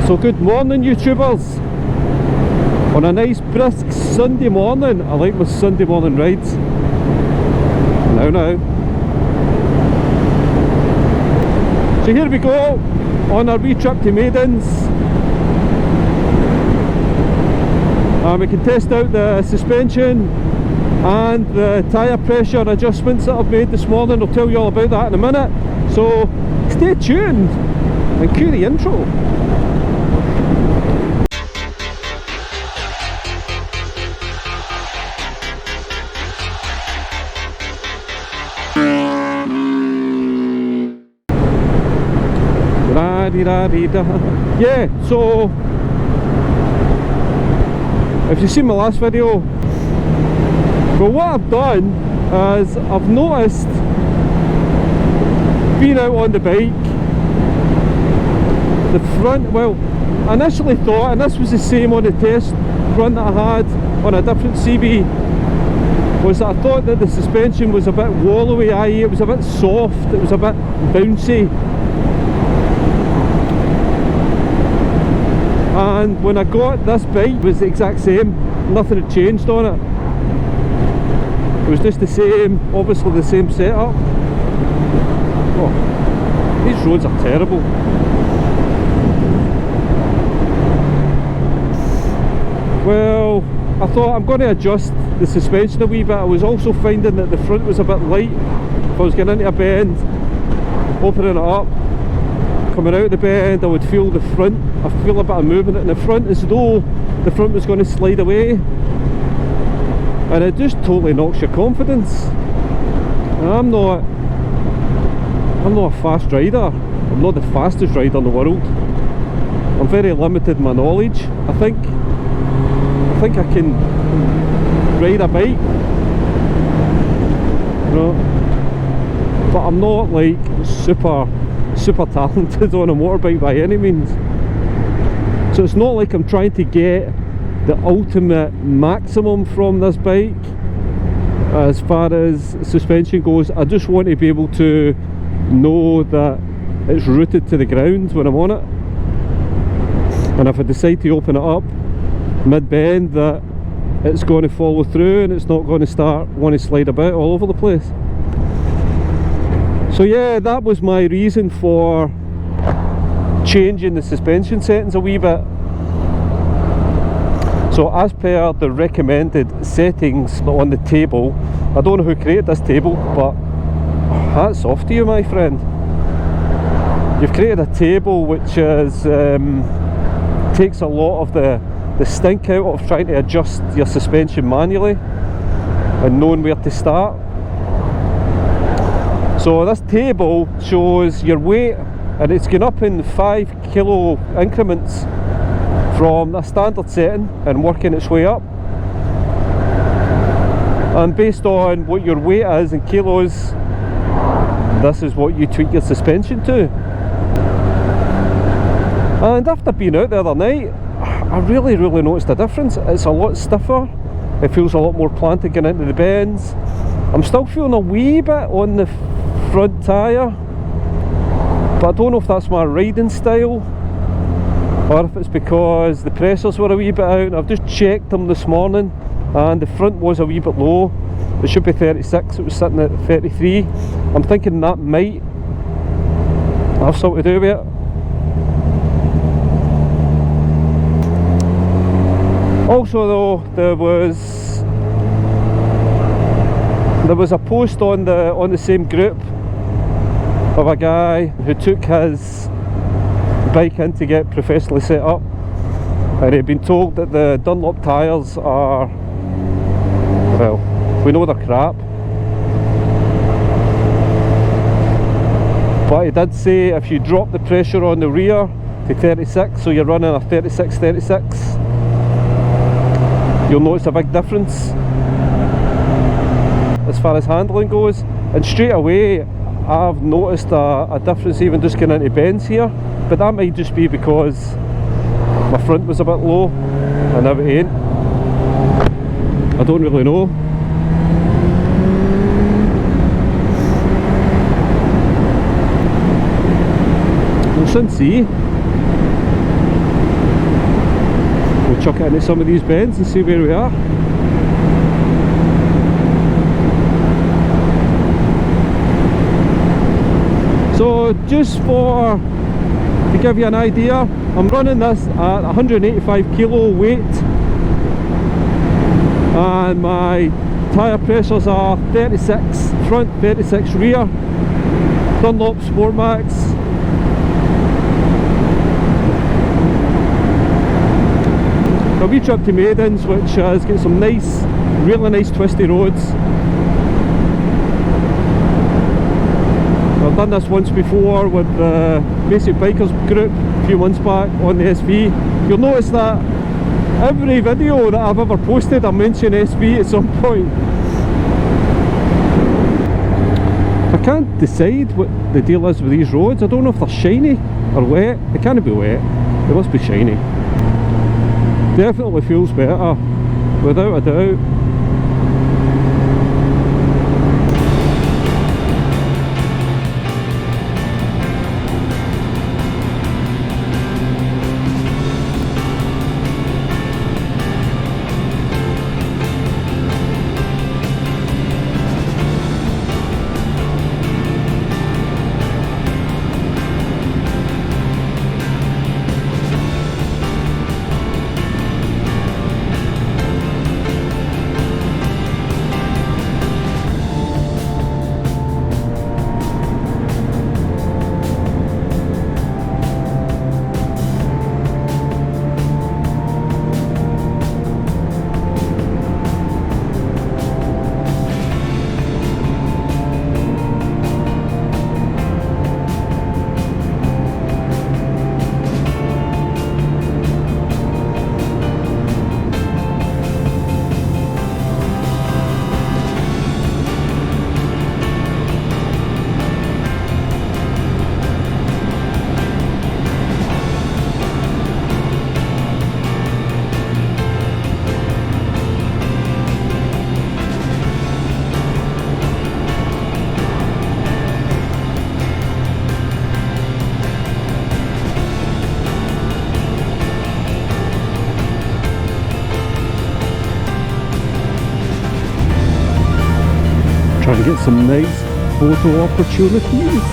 So good morning, YouTubers. On a nice brisk Sunday morning. I like my Sunday morning rides. Now. So here we go on our wee trip to Maidens. We can test out the suspension and the tyre pressure adjustments that I've made this morning. I'll tell you all about that in a minute. So stay tuned and cue the intro. Yeah, so if you've seen my last video, well, what I've done is I've noticed, being out on the bike, the front, well, I initially thought, and this was the same on the test run that I had on a different CB, was that I thought that the suspension was a bit wallowy, i.e. it was a bit soft, it was a bit bouncy. And when I got this bike, it was the exact same, nothing had changed on it. It was just the same, obviously the same setup. Oh, these roads are terrible. Well, I thought I'm going to adjust the suspension a wee bit. I was also finding that the front was a bit light. If I was getting into a bend, opening it up, coming out of the bend, I would feel the front, I feel a bit of movement in the front as though the front was going to slide away, and it just totally knocks your confidence. And I'm not a fast rider, I'm not the fastest rider in the world, I'm very limited in my knowledge. I think I can ride a bike, you know, but I'm not like super talented on a motorbike by any means. So it's not like I'm trying to get the ultimate maximum from this bike as far as suspension goes. I just want to be able to know that it's rooted to the ground when I'm on it, and if I decide to open it up mid-bend, that it's going to follow through and it's not going to want to slide about all over the place. So yeah, that was my reason for changing the suspension settings a wee bit. So as per the recommended settings on the table, I don't know who created this table, but hats off to you, my friend. You've created a table which is takes a lot of the stink out of trying to adjust your suspension manually and knowing where to start. So this table shows your weight, and it's going up in 5 kilo increments from a standard setting and working its way up. And based on what your weight is in kilos, this is what you tweak your suspension to. And after being out the other night, I really noticed a difference. It's a lot stiffer, it feels a lot more planted getting into the bends. I'm still feeling a wee bit on the front tyre, but I don't know if that's my riding style or if it's because the pressures were a wee bit out. I've just checked them this morning and the front was a wee bit low. It should be 36, it was sitting at 33. I'm thinking that might have something to do with it. Also though, there was a post on the same group of a guy who took his bike in to get professionally set up, and he'd been told that the Dunlop tyres are, well, we know they're crap, but he did say if you drop the pressure on the rear to 36, so you're running a 36, you'll notice a big difference as far as handling goes. And straight away I've noticed a difference even just getting into bends here, but that might just be because my front was a bit low and now it ain't. I don't really know. We'll soon see. We'll chuck it into some of these bends and see where we are. So just to give you an idea, I'm running this at 185 kilo weight and my tyre pressures are 36 front, 36 rear, Dunlop Sport Max. A wee trip to Maidens, which has got some nice, really nice twisty roads. I've done this once before with the Basic Bikers group a few months back on the SV. You'll notice that every video that I've ever posted I mention SV at some point. I can't decide what the deal is with these roads. I don't know if they're shiny or wet. They can't be wet, they must be shiny. Definitely feels better, without a doubt. Trying to get some nice photo opportunities.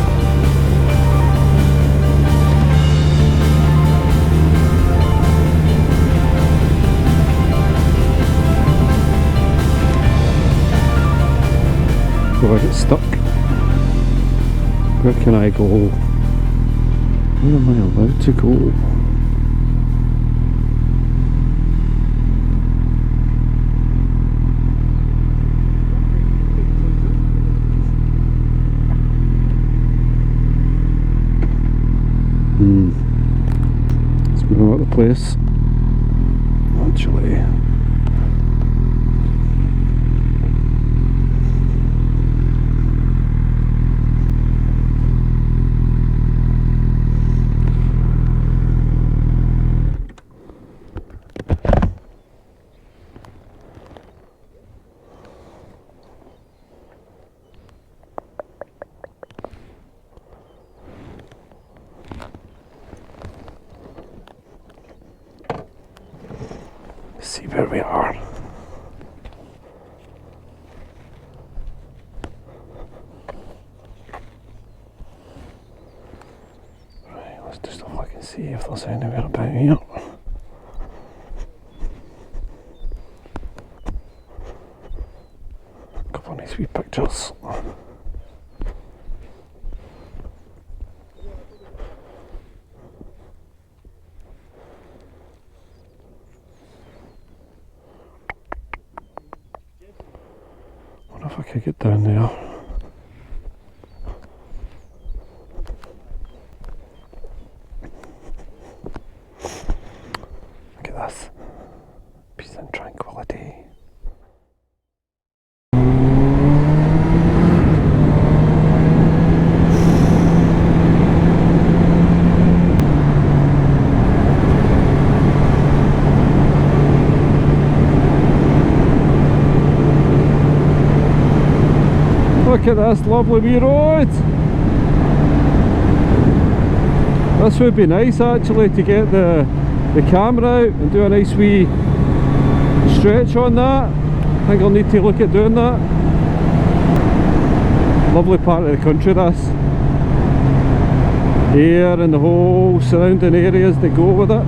Oh, I get stuck. Where can I go? Where am I allowed to go? Let's move out of the place. Actually, see where we are. Right, let's just have a look and see if there's anywhere about here. A couple of nice wee pictures. If I could get down there. Look at this. Peace and tranquility. Look at this lovely wee road. This would be nice actually to get the the camera out and do a nice wee stretch on that. I think I'll need to look at doing that. Lovely part of the country, this. Here and the whole surrounding areas that go with it.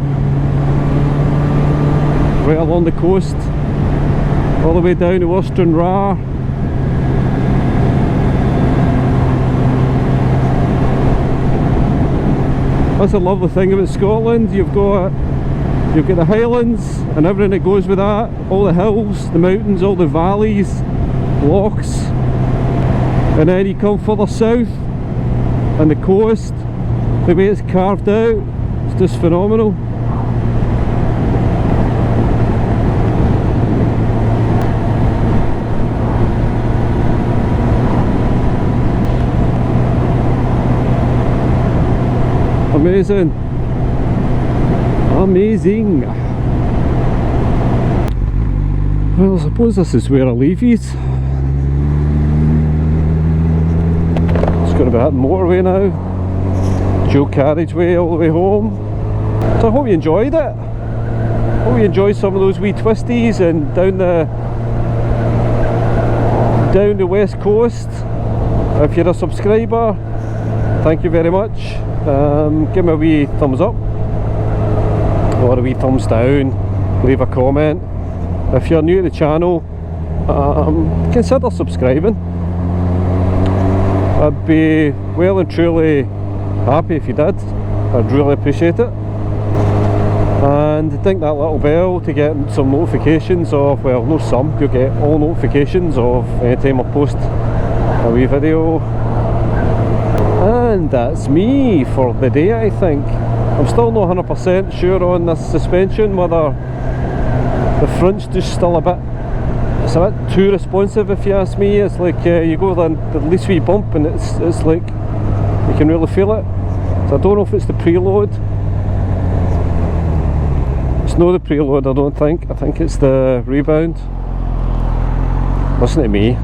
Right along the coast, all the way down to Western Ra. That's a lovely thing about Scotland. You've got the Highlands and everything that goes with that, all the hills, the mountains, all the valleys, lochs, and then you come further south and the coast, the way it's carved out, it's just phenomenal. Amazing. Amazing. Well, I suppose this is where I leave it. It's going to be hitting motorway now. Dual carriageway all the way home. So I hope you enjoyed it. Hope you enjoyed some of those wee twisties and down the west coast. If you're a subscriber, thank you very much. Give me a wee thumbs up or a wee thumbs down, leave a comment. If you're new to the channel, consider subscribing. I'd be well and truly happy if you did. I'd really appreciate it. And ding that little bell to get some notifications of, well, no some, you'll get all notifications of any time I post a wee video. And that's me for the day, I think. I'm still not 100% sure on this suspension, whether the front's just still it's a bit too responsive if you ask me. It's like you go the least wee bump and it's like you can really feel it. So I don't know if it's the preload. It's not the preload, I don't think. I think it's the rebound. Listen to me.